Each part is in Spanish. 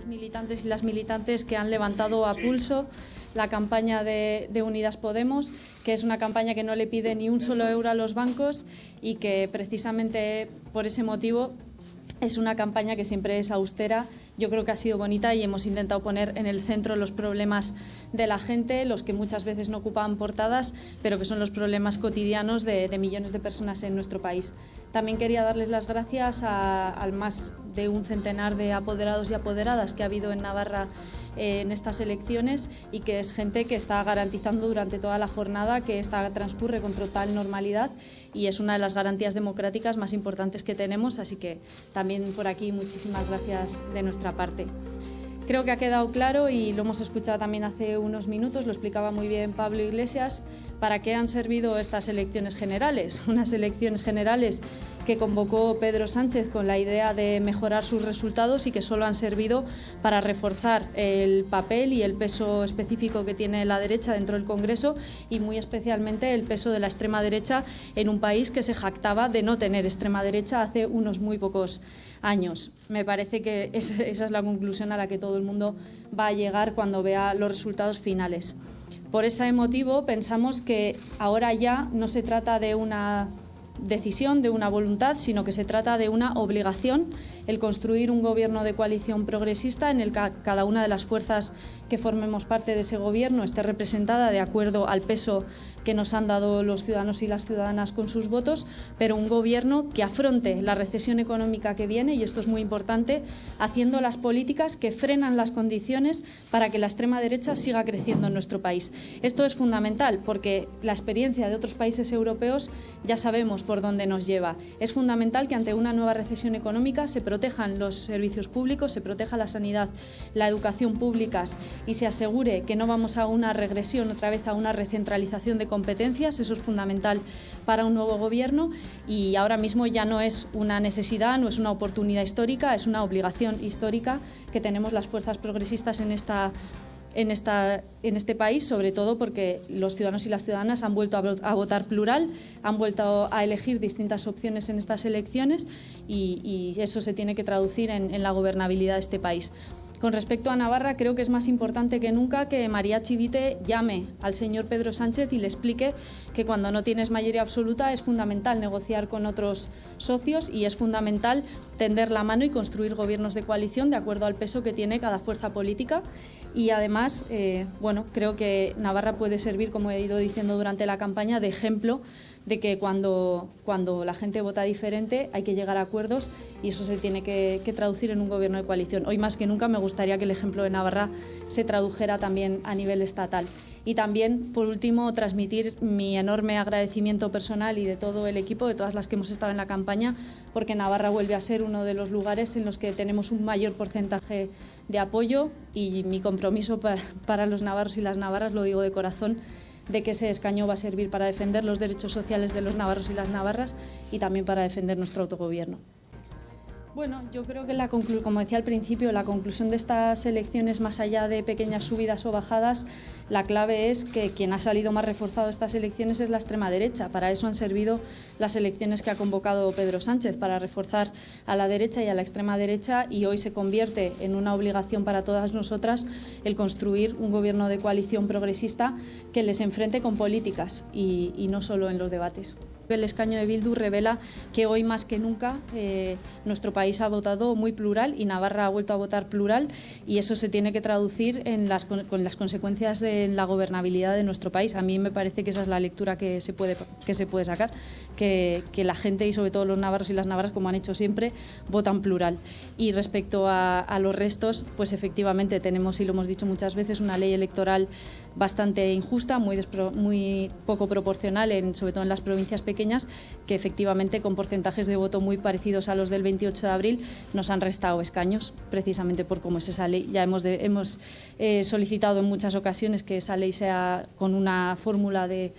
militantes y las militantes que han levantado a pulso la campaña de Unidas Podemos, que es una campaña que no le pide ni un solo euro a los bancos y que precisamente por ese motivo es una campaña que siempre es austera. Yo creo que ha sido bonita y hemos intentado poner en el centro los problemas de la gente, los que muchas veces no ocupan portadas, pero que son los problemas cotidianos de millones de personas en nuestro país. También quería darles las gracias al más de un centenar de apoderados y apoderadas que ha habido en Navarra en estas elecciones y que es gente que está garantizando durante toda la jornada que esta transcurre con total normalidad y es una de las garantías democráticas más importantes que tenemos, así que también por aquí muchísimas gracias de nuestra parte. Creo que ha quedado claro y lo hemos escuchado también hace unos minutos, lo explicaba muy bien Pablo Iglesias, para qué han servido estas elecciones generales. Unas elecciones generales que convocó Pedro Sánchez con la idea de mejorar sus resultados y que solo han servido para reforzar el papel y el peso específico que tiene la derecha dentro del Congreso y muy especialmente el peso de la extrema derecha en un país que se jactaba de no tener extrema derecha hace unos muy pocos años. Me parece que esa es la conclusión a la que todo el mundo va a llegar cuando vea los resultados finales. Por ese motivo pensamos que ahora ya no se trata de una decisión, de una voluntad, sino que se trata de una obligación el construir un gobierno de coalición progresista en el que cada una de las fuerzas que formemos parte de ese gobierno esté representada de acuerdo al peso que nos han dado los ciudadanos y las ciudadanas con sus votos, pero un gobierno que afronte la recesión económica que viene, y esto es muy importante, haciendo las políticas que frenan las condiciones para que la extrema derecha siga creciendo en nuestro país. Esto es fundamental porque la experiencia de otros países europeos ya sabemos por dónde nos lleva. Es fundamental que ante una nueva recesión económica se protejan los servicios públicos, se proteja la sanidad, la educación públicas y se asegure que no vamos a una regresión, otra vez a una recentralización de competencias. Eso es fundamental para un nuevo gobierno y ahora mismo ya no es una necesidad, no es una oportunidad histórica, es una obligación histórica que tenemos las fuerzas progresistas en este país, sobre todo porque los ciudadanos y las ciudadanas han vuelto a votar plural, han vuelto a elegir distintas opciones en estas elecciones y eso se tiene que traducir en la gobernabilidad de este país. Con respecto a Navarra, creo que es más importante que nunca que María Chivite llame al señor Pedro Sánchez y le explique que cuando no tienes mayoría absoluta es fundamental negociar con otros socios y es fundamental tender la mano y construir gobiernos de coalición de acuerdo al peso que tiene cada fuerza política. Y además, creo que Navarra puede servir, como he ido diciendo durante la campaña, de ejemplo de que cuando la gente vota diferente hay que llegar a acuerdos y eso se tiene que traducir en un gobierno de coalición. Hoy más que nunca me gustaría que el ejemplo de Navarra se tradujera también a nivel estatal. Y también, por último, transmitir mi enorme agradecimiento personal y de todo el equipo, de todas las que hemos estado en la campaña, porque Navarra vuelve a ser uno de los lugares en los que tenemos un mayor porcentaje de apoyo y mi compromiso para los navarros y las navarras, lo digo de corazón, de que ese escaño va a servir para defender los derechos sociales de los navarros y las navarras y también para defender nuestro autogobierno. Bueno, yo creo que como decía al principio, la conclusión de estas elecciones, más allá de pequeñas subidas o bajadas, la clave es que quien ha salido más reforzado de estas elecciones es la extrema derecha. Para eso han servido las elecciones que ha convocado Pedro Sánchez, para reforzar a la derecha y a la extrema derecha, y hoy se convierte en una obligación para todas nosotras el construir un gobierno de coalición progresista que les enfrente con políticas y no solo en los debates. El escaño de Bildu revela que hoy más que nunca nuestro país ha votado muy plural y Navarra ha vuelto a votar plural y eso se tiene que traducir con las consecuencias en la gobernabilidad de nuestro país. A mí me parece que esa es la lectura que se puede sacar, que la gente y sobre todo los navarros y las navarras, como han hecho siempre, votan plural. Y respecto a los restos, pues efectivamente tenemos, y lo hemos dicho muchas veces, una ley electoral bastante injusta, muy poco proporcional, sobre todo en las provincias pequeñas, que efectivamente con porcentajes de voto muy parecidos a los del 28 de abril nos han restado escaños, precisamente por cómo es esa ley. Ya hemos solicitado en muchas ocasiones que esa ley sea con una fórmula de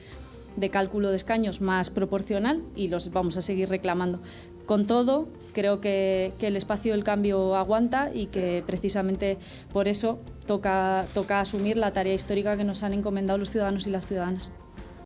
cálculo de escaños más proporcional y los vamos a seguir reclamando. Con todo, creo que el espacio del cambio aguanta y que precisamente por eso toca asumir la tarea histórica que nos han encomendado los ciudadanos y las ciudadanas.